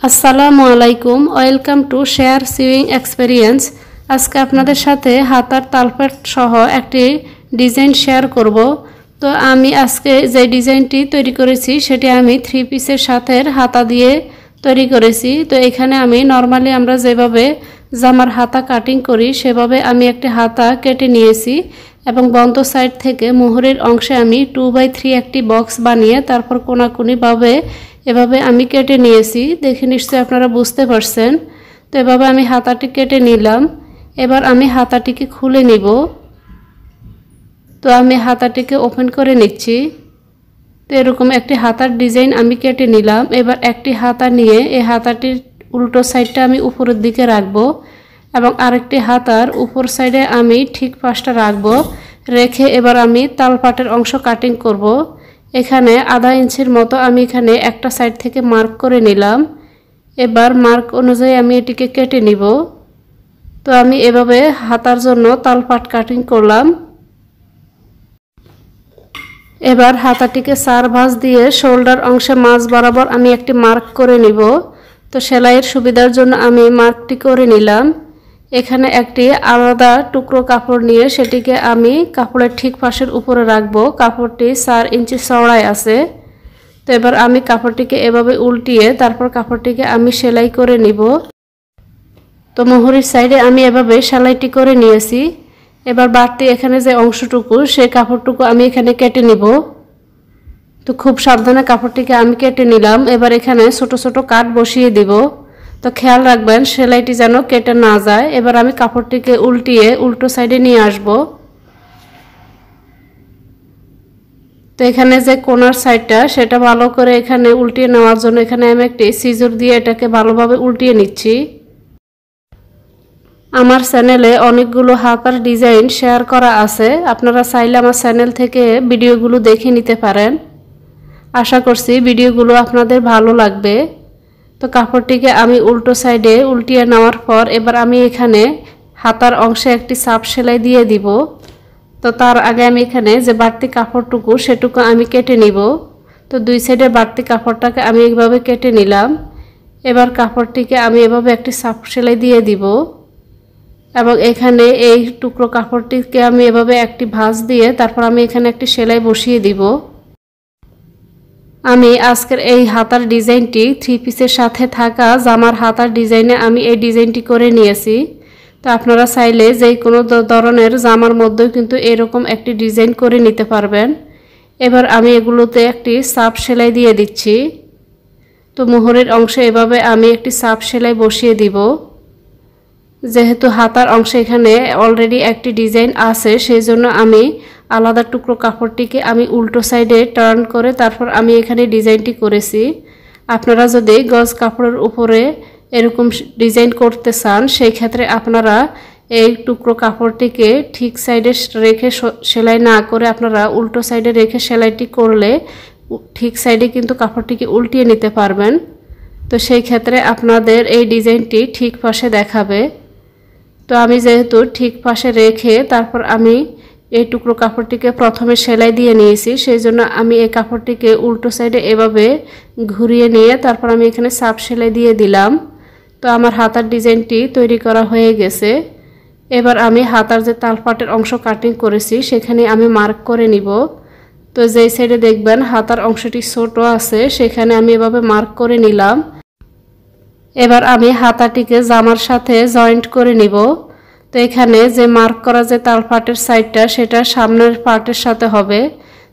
আসসালামু আলাইকুম, welcome to share swing experience. আজকে আপনাদের সাথে হাতার তালপাট সহ একটি ডিজাইন শেয়ার করব। তো আমি আজকে যে ডিজাইনটি তৈরি করেছি সেটি আমি 3 পিসের সাথে হাতা দিয়ে তৈরি করেছি। তো এখানে আমি নর্মালি আমরা যেভাবে জামার হাতা কাটিং করি সেভাবে আমি একটি হাতা কেটে নিয়েছি এবং বন্ধ সাইড থেকে মোহরের অংশে আমি 2/3 একটি বক্স বানিয়ে তারপর কোনাকুনিভাবে এভাবে আমি কেটে নিয়েছি। দেখে নিশ্চয়ই আপনারা বুঝতে পারছেন। তো এভাবে আমি হাতাটি কেটে নিলাম। এবার আমি হাতাটিকে খুলে নিব। তো আমি হাতাটিকে ওপেন করে নিচ্ছি। তো এরকম একটি হাতার ডিজাইন আমি কেটে নিলাম। এবার একটি হাতা নিয়ে এই হাতাটির উল্টো সাইডটা আমি উপরের দিকে রাখবো এবং আরেকটি হাতার উপর সাইডে আমি ঠিক পাশটা রাখবো। রেখে এবার আমি তালপাটের অংশ কাটিং করব। এখানে আধা ইঞ্চির মতো আমি এখানে একটা সাইড থেকে মার্ক করে নিলাম। এবার মার্ক অনুযায়ী আমি এটিকে কেটে নিব। তো আমি এভাবে হাতার জন্য তালপাট কাটিং করলাম। এবার হাতাটিকে 4 ভাঁজ দিয়ে শোল্ডার অংশে মাঝ বরাবর আমি একটি মার্ক করে নিব। তো সেলাইয়ের সুবিধার জন্য আমি মার্কটি করে নিলাম। এখানে একটি আলাদা টুকরো কাপড় নিয়ে সেটিকে আমি কাপড়ের ঠিক পাশের উপরে রাখবো। কাপড়টি 4 ইঞ্চি চওড়ায় আছে। তো এবার আমি কাপড়টিকে এভাবে উল্টিয়ে তারপর কাপড়টিকে আমি সেলাই করে নিব। তো মোহরের সাইডে আমি এভাবে সেলাইটি করে নিয়েছি। এবার বাড়তি এখানে যে অংশটুকু সেই কাপড়টুকু আমি এখানে কেটে নিব। তো খুব সাবধানে কাপড়টিকে আমি কেটে নিলাম। এবার এখানে ছোট ছোট কাট বসিয়ে দিব। তো খেয়াল রাখবেন সেলাইটি যেন কেটে না যায়। এবার আমি কাপড়টিকে উল্টিয়ে উল্টো সাইডে নিয়ে আসব। তো এখানে যে কোণার সাইডটা সেটা ভালো করে এখানে উল্টিয়ে নেওয়ার জন্য এখানে আমি একটি সিজর দিয়ে এটাকে ভালোভাবে উল্টিয়ে নিচ্ছি। আমার চ্যানেলে অনেকগুলো হাতার ডিজাইন শেয়ার করা আছে, আপনারা চাইলে আমার চ্যানেল থেকে ভিডিওগুলো দেখে নিতে পারেন। আশা করছি ভিডিওগুলো আপনাদের ভালো লাগবে। তো কাপড়টিকে আমি উল্টো সাইডে উল্টিয়ে নেওয়ার পর এবার আমি এখানে হাতার অংশে একটি চাপ সেলাই দিয়ে দিব। তো তার আগে আমি এখানে যে বাড়তি কাপড়টুকু সেটুকু আমি কেটে নিব। তো দুই সাইডে বাড়তি কাপড়টাকে আমি এইভাবে কেটে নিলাম। এবার কাপড়টিকে আমি এভাবে একটি চাপ সেলাই দিয়ে দিব এবং এখানে এই টুকরো কাপড়টিকে আমি এভাবে একটি ভাঁজ দিয়ে তারপর আমি এখানে একটি সেলাই বসিয়ে দিব। আমি আজকের এই হাতার ডিজাইনটি 3 পিসের সাথে থাকা জামার হাতার ডিজাইনে আমি এই ডিজাইনটি করে নিয়েছি। তো আপনারা চাইলে যে কোনো ধরনের জামার মধ্যেও কিন্তু এরকম একটি ডিজাইন করে নিতে পারবেন। এবার আমি এগুলোতে একটি চাপ সেলাই দিয়ে দিচ্ছি। তো মোহরের অংশে এভাবে আমি একটি চাপ সেলাই বসিয়ে দিব। যেহেতু হাতার অংশে এখানে অলরেডি একটি ডিজাইন আছে সেই জন্য আমি আলাদা টুকরো কাপড়টিকে আমি উল্টো সাইডে টার্ন করে তারপর আমি এখানে ডিজাইনটি করেছি। আপনারা যদি গজ কাপড়ের উপরে এরকম ডিজাইন করতে চান সেই ক্ষেত্রে আপনারা এই টুকরো কাপড়টিকে ঠিক সাইডে রেখে সেলাই না করে আপনারা উল্টো সাইডে রেখে সেলাইটি করলে ঠিক সাইডে কিন্তু কাপড়টিকে উল্টিয়ে নিতে পারবেন। তো সেই ক্ষেত্রে আপনাদের এই ডিজাইনটি ঠিক পাশে দেখাবে। তো আমি যেহেতু ঠিক পাশে রেখে তারপর আমি এই টুকরো কাপড়টিকে প্রথমে সেলাই দিয়ে নিয়েছি সেই জন্য আমি এই কাপড়টিকে উল্টো সাইডে এভাবে ঘুরিয়ে নিয়ে তারপর আমি এখানে চাপ সেলাই দিয়ে দিলাম। তো আমার হাতার ডিজাইনটি তৈরি করা হয়ে গেছে। এবার আমি হাতার যে তালপাটের অংশ কাটিং করেছি সেখানে আমি মার্ক করে নিব। তো যেই সাইডে দেখবেন হাতার অংশটি ছোট আছে সেখানে আমি এভাবে মার্ক করে নিলাম। এবার আমি হাতাটিকে জামার সাথে জয়েন্ট করে নিব। তো এখানে যে মার্ক করা যে তালপাটের সাইডটা সেটা সামনের পার্টের সাথে হবে।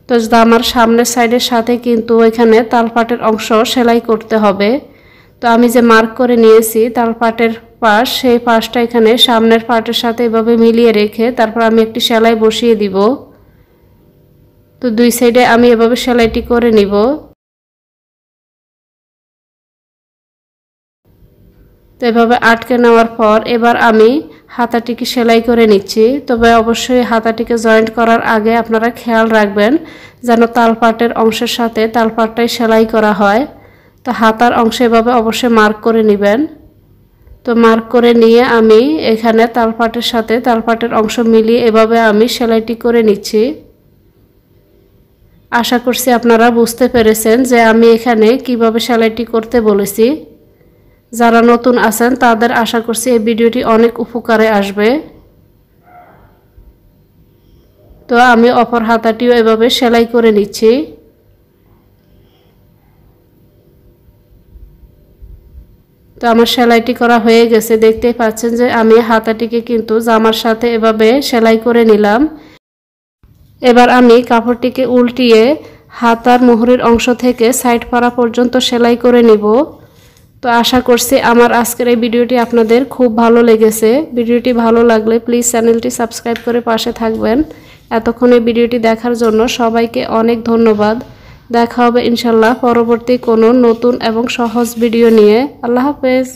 তো জামার সামনের সাইডের সাথে কিন্তু এখানে তালপাটের অংশ সেলাই করতে হবে। তো আমি যে মার্ক করে নিয়েছি তালপাটের পাশ সেই পাশটা এখানে সামনের পার্টের সাথে এভাবে মিলিয়ে রেখে তারপর আমি একটি সেলাই বসিয়ে দিব। তো দুই সাইডে আমি এভাবে সেলাইটি করে নিব। তো এভাবে আটকে নেওয়ার পর এবার আমি হাতাটিকে সেলাই করে নিচ্ছি। তবে অবশ্যই হাতাটিকে জয়েন্ট করার আগে আপনারা খেয়াল রাখবেন যেন তালপাটের অংশের সাথে তালপাটটাই সেলাই করা হয়। তো হাতার অংশে এভাবে অবশ্যই মার্ক করে নেবেন। তো মার্ক করে নিয়ে আমি এখানে তালপাটের সাথে তালপাটের অংশ মিলিয়ে এভাবে আমি সেলাইটি করে নিচ্ছি। আশা করছি আপনারা বুঝতে পেরেছেন যে আমি এখানে কিভাবে সেলাইটি করতে বলেছি। যারা নতুন আছেন তাদের আশা করছি এই ভিডিওটি অনেক উপকারে আসবে। তো আমি অপর হাতাটিও এভাবে সেলাই করে নিচ্ছি। তো আমার সেলাইটি করা হয়ে গেছে, দেখতেই পাচ্ছেন যে আমি হাতাটিকে কিন্তু জামার সাথে এভাবে সেলাই করে নিলাম। এবার আমি কাপড়টিকে উল্টিয়ে হাতার মোহরের অংশ থেকে সাইড পাড়া পর্যন্ত সেলাই করে নিব। তো আশা করছি আমার আজকের এই ভিডিওটি আপনাদের খুব ভালো লেগেছে। ভিডিওটি ভালো লাগলে প্লিজ চ্যানেলটি সাবস্ক্রাইব করে পাশে থাকবেন। এতক্ষণ এই ভিডিওটি দেখার জন্য সবাইকে অনেক ধন্যবাদ। দেখা হবে ইনশাল্লাহ পরবর্তী কোনো নতুন এবং সহজ ভিডিও নিয়ে। আল্লাহ হাফেজ।